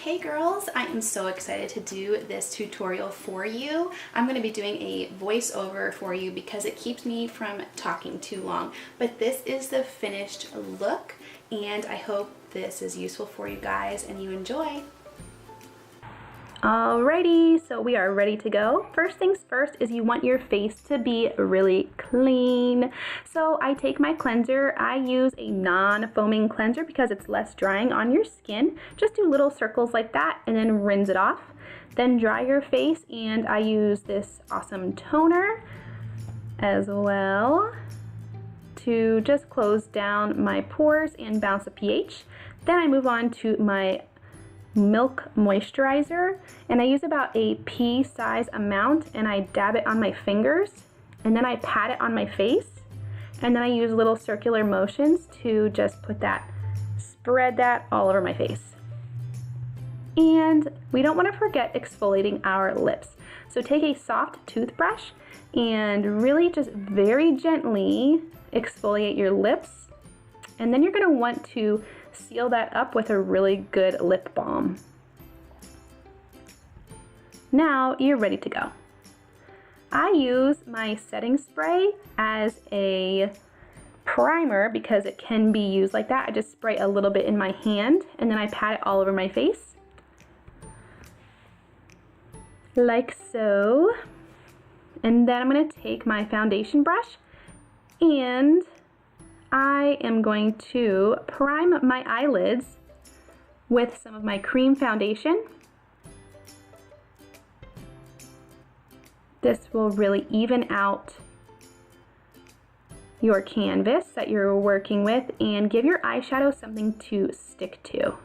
Hey girls, I am so excited to do this tutorial for you. I'm going to be doing a voiceover for you because it keeps me from talking too long. But this is the finished look and I hope this is useful for you guys and you enjoy. Alrighty, so we are ready to go. First things first is you want your face to be really clean. So I take my cleanser. I use a non-foaming cleanser because it's less drying on your skin. Just do little circles like that and then rinse it off. Then dry your face, and I use this awesome toner as well to just close down my pores and balance the pH. Then I move on to my milk moisturizer, and I use about a pea size amount, and I dab it on my fingers, and then I pat it on my face, and then I use little circular motions to just spread that all over my face. And we don't want to forget exfoliating our lips. So take a soft toothbrush and really just very gently exfoliate your lips, and then you're going to want to seal that up with a really good lip balm. Now you're ready to go. I use my setting spray as a primer because it can be used like that. I just spray a little bit in my hand and then I pat it all over my face. Like so. And then I'm going to take my foundation brush and I am going to prime my eyelids with some of my cream foundation. This will really even out your canvas that you're working with and give your eyeshadow something to stick to.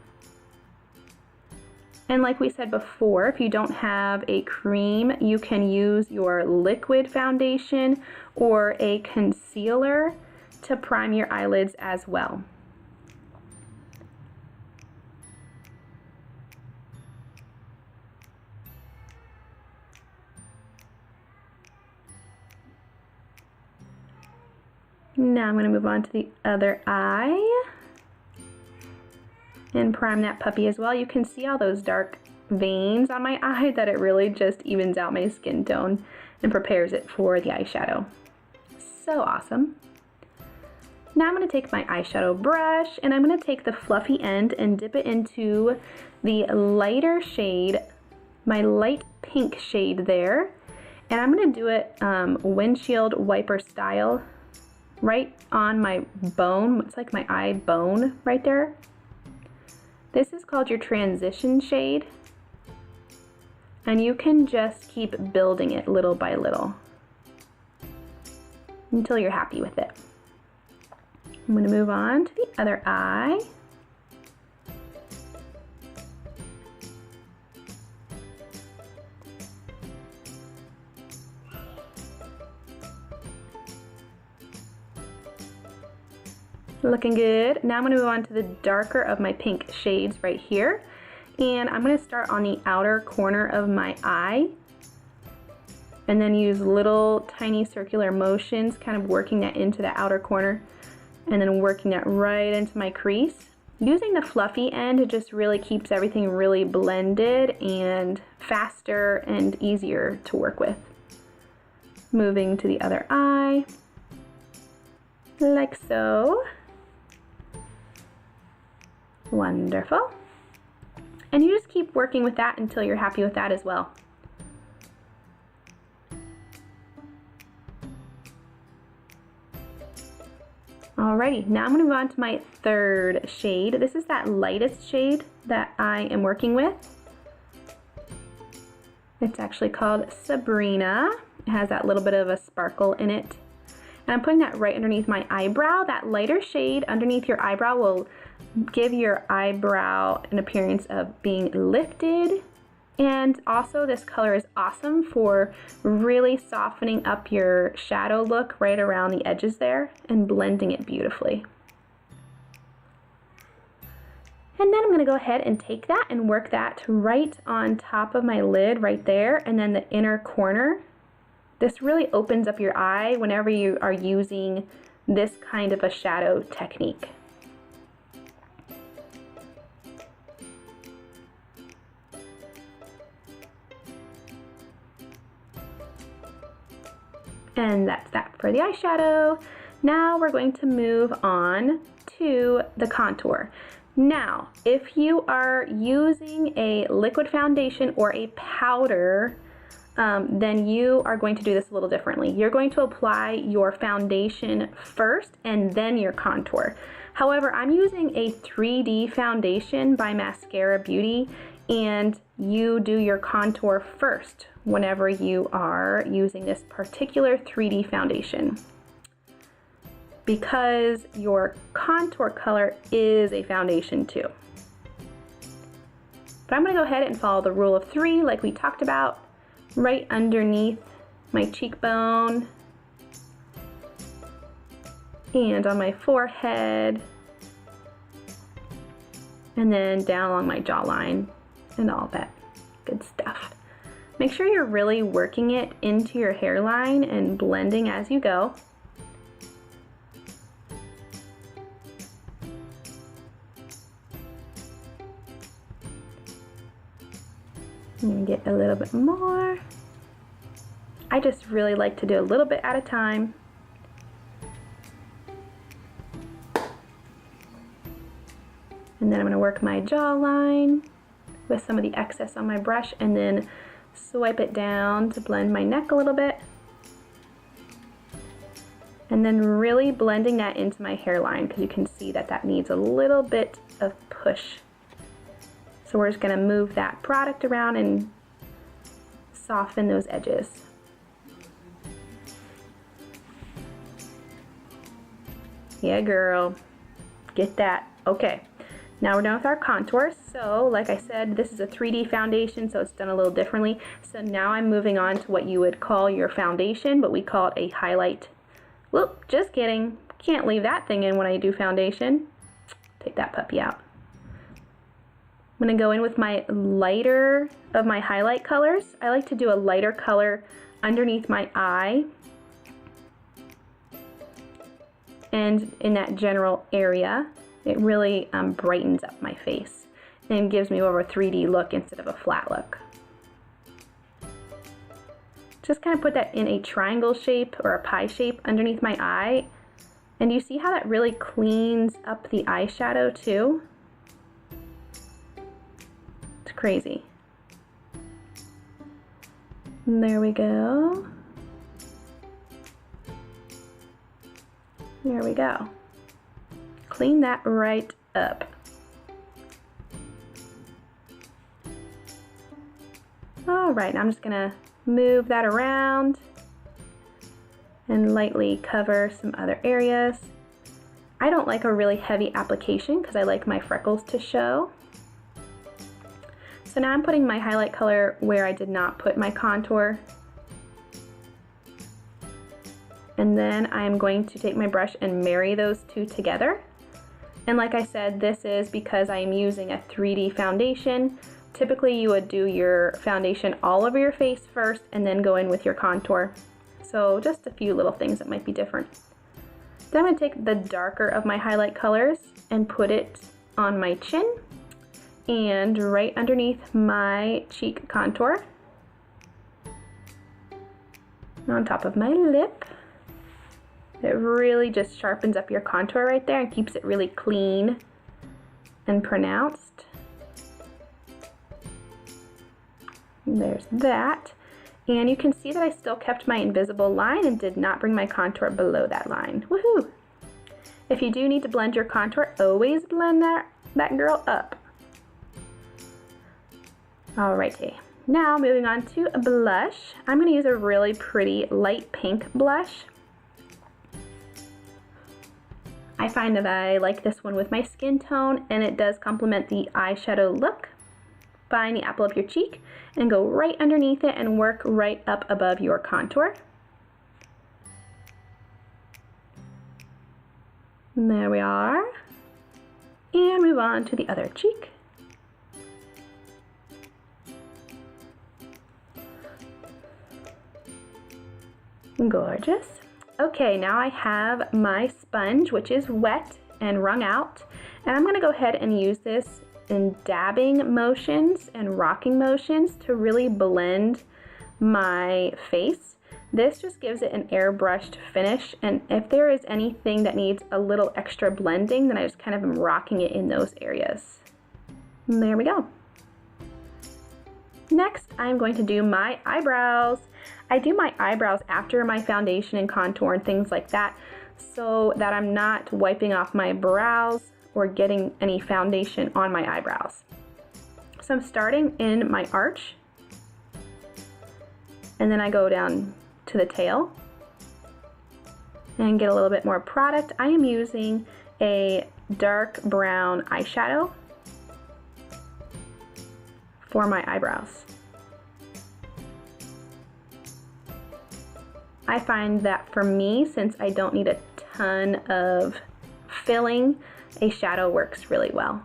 And like we said before, if you don't have a cream, you can use your liquid foundation or a concealer to prime your eyelids as well. Now I'm going to move on to the other eye and prime that puppy as well. You can see all those dark veins on my eye that it really just evens out my skin tone and prepares it for the eyeshadow. So awesome. Now I'm going to take my eyeshadow brush and I'm going to take the fluffy end and dip it into the lighter shade, my light pink shade there. And I'm going to do it windshield wiper style right on my bone. It's like my eye bone right there. This is called your transition shade. And you can just keep building it little by little until you're happy with it. I'm going to move on to the other eye. Looking good. Now I'm going to move on to the darker of my pink shades right here. And I'm going to start on the outer corner of my eye. And then use little tiny circular motions, kind of working that into the outer corner. And then working that right into my crease. Using the fluffy end, it just really keeps everything really blended and faster and easier to work with. Moving to the other eye, like so. Wonderful. And you just keep working with that until you're happy with that as well. Alrighty, now I'm going to move on to my third shade. This is that lightest shade that I am working with. It's actually called Sabrina. It has that little bit of a sparkle in it. And I'm putting that right underneath my eyebrow. That lighter shade underneath your eyebrow will give your eyebrow an appearance of being lifted. And also this color is awesome for really softening up your shadow look right around the edges there and blending it beautifully. And then I'm going to go ahead and take that and work that right on top of my lid right there, and then the inner corner. This really opens up your eye whenever you are using this kind of a shadow technique. And that's that for the eyeshadow. Now we're going to move on to the contour. Now, if you are using a liquid foundation or a powder, then you are going to do this a little differently. You're going to apply your foundation first and then your contour. However, I'm using a 3D foundation by Mascara Beauty, and you do your contour first whenever you are using this particular 3D foundation, because your contour color is a foundation too. But I'm going to go ahead and follow the rule of 3 like we talked about, right underneath my cheekbone and on my forehead, and then down along my jawline and all that good stuff. Make sure you're really working it into your hairline and blending as you go. I'm gonna get a little bit more. I just really like to do a little bit at a time. And then I'm gonna work my jawline with some of the excess on my brush and then swipe it down to blend my neck a little bit. And then really blending that into my hairline, because you can see that that needs a little bit of push. So we're just going to move that product around and soften those edges. Yeah, girl. Get that. Okay. Now we're done with our contour. So, like I said, this is a 3D foundation, so it's done a little differently. So now I'm moving on to what you would call your foundation, but we call it a highlight. Whoop, just kidding. Can't leave that thing in when I do foundation. Take that puppy out. I'm going to go in with my lighter of my highlight colors. I like to do a lighter color underneath my eye and in that general area. It really brightens up my face and gives me more of a 3D look instead of a flat look. Just kind of put that in a triangle shape or a pie shape underneath my eye. And you see how that really cleans up the eyeshadow too? It's crazy. And there we go. There we go. Clean that right up. All right, now I'm just gonna move that around and lightly cover some other areas. I don't like a really heavy application because I like my freckles to show. So now I'm putting my highlight color where I did not put my contour. And then I'm going to take my brush and marry those two together. And like I said, this is because I'm using a 3D foundation. Typically you would do your foundation all over your face first and then go in with your contour. So just a few little things that might be different. Then I'm going to take the darker of my highlight colors and put it on my chin and right underneath my cheek contour, on top of my lip. It really just sharpens up your contour right there and keeps it really clean and pronounced. And there's that. And you can see that I still kept my invisible line and did not bring my contour below that line. Woohoo! If you do need to blend your contour, always blend that girl up. Alrighty, now moving on to a blush. I'm going to use a really pretty light pink blush. I find that I like this one with my skin tone, and it does complement the eyeshadow look. Find the apple of your cheek and go right underneath it and work right up above your contour. And there we are. And move on to the other cheek. Gorgeous. Okay, now I have my sponge, which is wet and wrung out, and I'm going to go ahead and use this in dabbing motions and rocking motions to really blend my face. This just gives it an airbrushed finish, and if there is anything that needs a little extra blending, then I just kind of am rocking it in those areas. And there we go. Next, I'm going to do my eyebrows. I do my eyebrows after my foundation and contour and things like that, so that I'm not wiping off my brows or getting any foundation on my eyebrows. So I'm starting in my arch, and then I go down to the tail and get a little bit more product. I am using a dark brown eyeshadow for my eyebrows. I find that for me, since I don't need a ton of filling, a shadow works really well.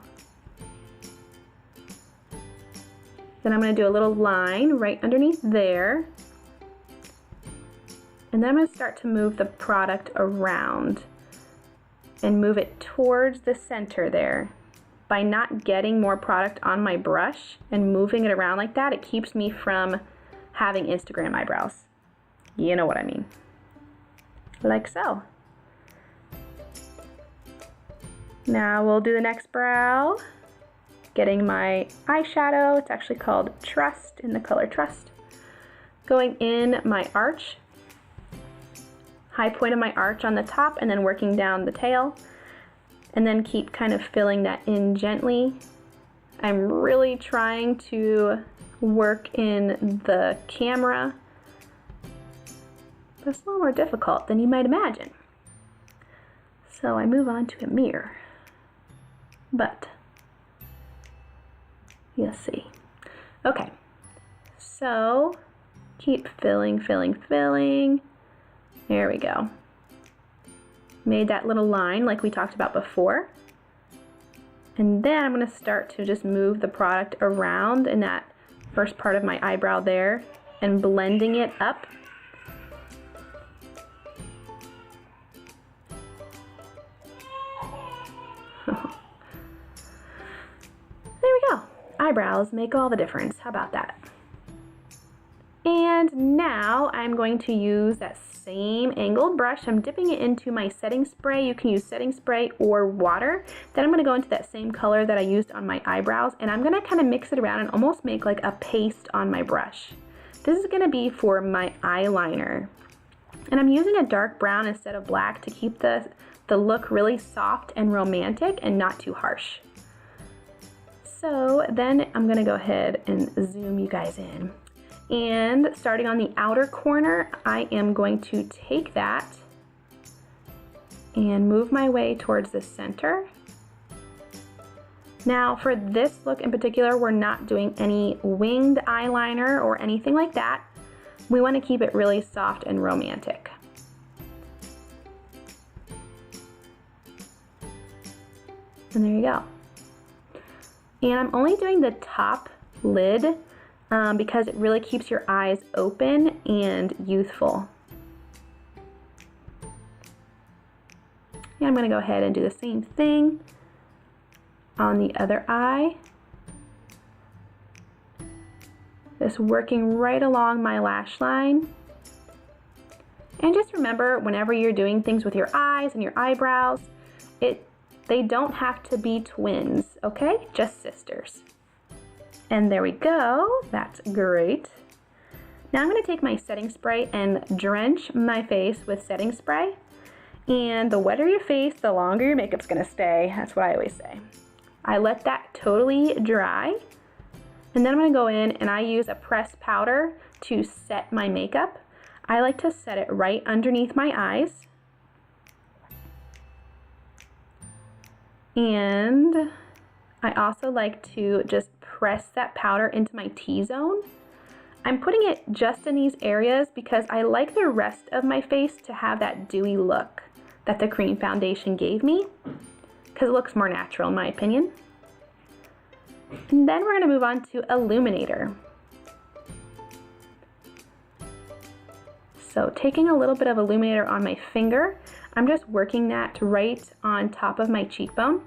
Then I'm going to do a little line right underneath there. And then I'm going to start to move the product around and move it towards the center there. By not getting more product on my brush and moving it around like that, it keeps me from having Instagram eyebrows. You know what I mean. Like so. Now we'll do the next brow. Getting my eyeshadow, it's actually called Trust, in the color Trust. Going in my arch, high point of my arch on the top, and then working down the tail. And then keep kind of filling that in gently. I'm really trying to work in the camera, but it's a little more difficult than you might imagine. So I move on to a mirror. But you'll see. Okay, so keep filling, filling, filling. There we go. Made that little line like we talked about before. And then I'm going to start to just move the product around in that first part of my eyebrow there and blending it up. There we go. Eyebrows make all the difference. How about that? And now I'm going to use that same angled brush. I'm dipping it into my setting spray. You can use setting spray or water. Then I'm going to go into that same color that I used on my eyebrows, and I'm going to kind of mix it around and almost make like a paste on my brush. This is going to be for my eyeliner. And I'm using a dark brown instead of black to keep the look really soft and romantic and not too harsh. So then I'm going to go ahead and zoom you guys in. And starting on the outer corner, I am going to take that and move my way towards the center. Now for this look in particular, we're not doing any winged eyeliner or anything like that. We want to keep it really soft and romantic. And there you go. And I'm only doing the top lid because it really keeps your eyes open and youthful. And I'm going to go ahead and do the same thing on the other eye. Just working right along my lash line. And just remember, whenever you're doing things with your eyes and your eyebrows, they don't have to be twins, okay? Just sisters. And there we go. That's great. Now I'm going to take my setting spray and drench my face with setting spray. And the wetter your face, the longer your makeup's going to stay. That's what I always say. I let that totally dry. And then I'm going to go in and I use a pressed powder to set my makeup. I like to set it right underneath my eyes. And I also like to just press that powder into my T-zone. I'm putting it just in these areas because I like the rest of my face to have that dewy look that the cream foundation gave me, because it looks more natural in my opinion. And then we're going to move on to illuminator. So taking a little bit of illuminator on my finger, I'm just working that right on top of my cheekbone.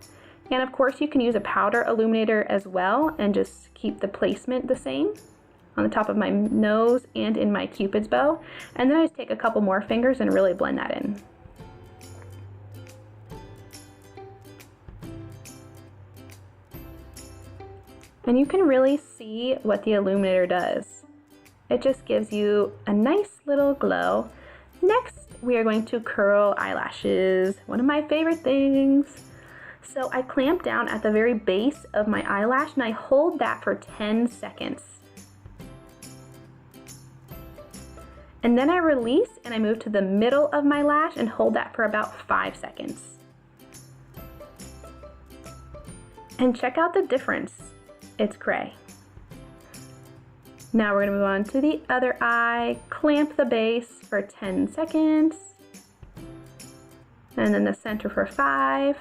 And of course you can use a powder illuminator as well and just keep the placement the same. on the top of my nose and in my Cupid's bow. And then I just take a couple more fingers and really blend that in. And you can really see what the illuminator does. It just gives you a nice little glow. Next, we are going to curl eyelashes, one of my favorite things. So I clamp down at the very base of my eyelash and I hold that for 10 seconds. And then I release and I move to the middle of my lash and hold that for about 5 seconds. And check out the difference. It's gray. Now we're going to move on to the other eye, clamp the base for 10 seconds, and then the center for 5,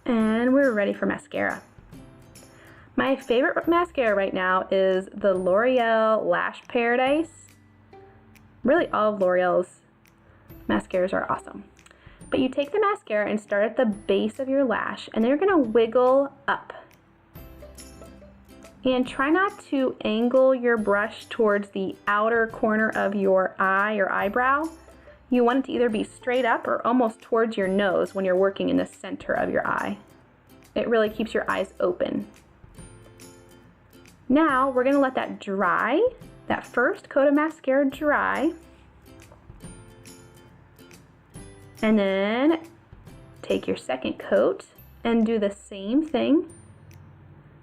and we're ready for mascara. My favorite mascara right now is the L'Oreal Lash Paradise. Really, all of L'Oreal's mascaras are awesome. But you take the mascara and start at the base of your lash, and then you're going to wiggle up. And try not to angle your brush towards the outer corner of your eye or eyebrow. You want it to either be straight up or almost towards your nose when you're working in the center of your eye. It really keeps your eyes open. Now we're going to let that dry, that first coat of mascara dry. And then take your second coat and do the same thing.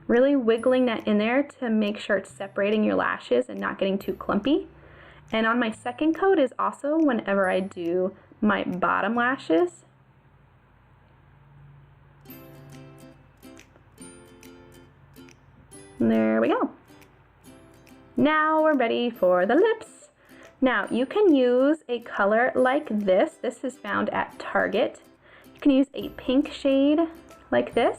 Really wiggling that in there to make sure it's separating your lashes and not getting too clumpy. And on my second coat is also whenever I do my bottom lashes. And there we go. Now we're ready for the lips. Now you can use a color like this. This is found at Target. You can use a pink shade like this.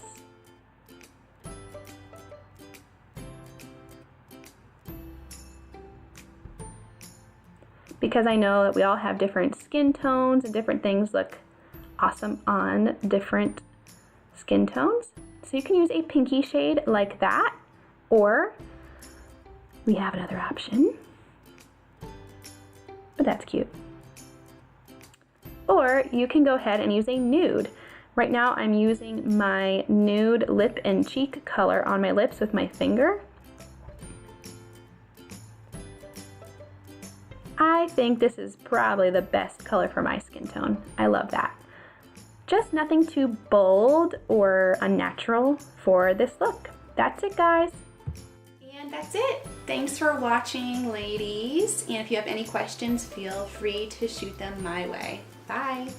Because I know that we all have different skin tones and different things look awesome on different skin tones. So you can use a pinky shade like that, or we have another option, but that's cute. Or you can go ahead and use a nude. Right now I'm using my nude lip and cheek color on my lips with my finger. I think this is probably the best color for my skin tone. I love that. Just nothing too bold or unnatural for this look. That's it, guys. And that's it. Thanks for watching, ladies. And if you have any questions, feel free to shoot them my way. Bye.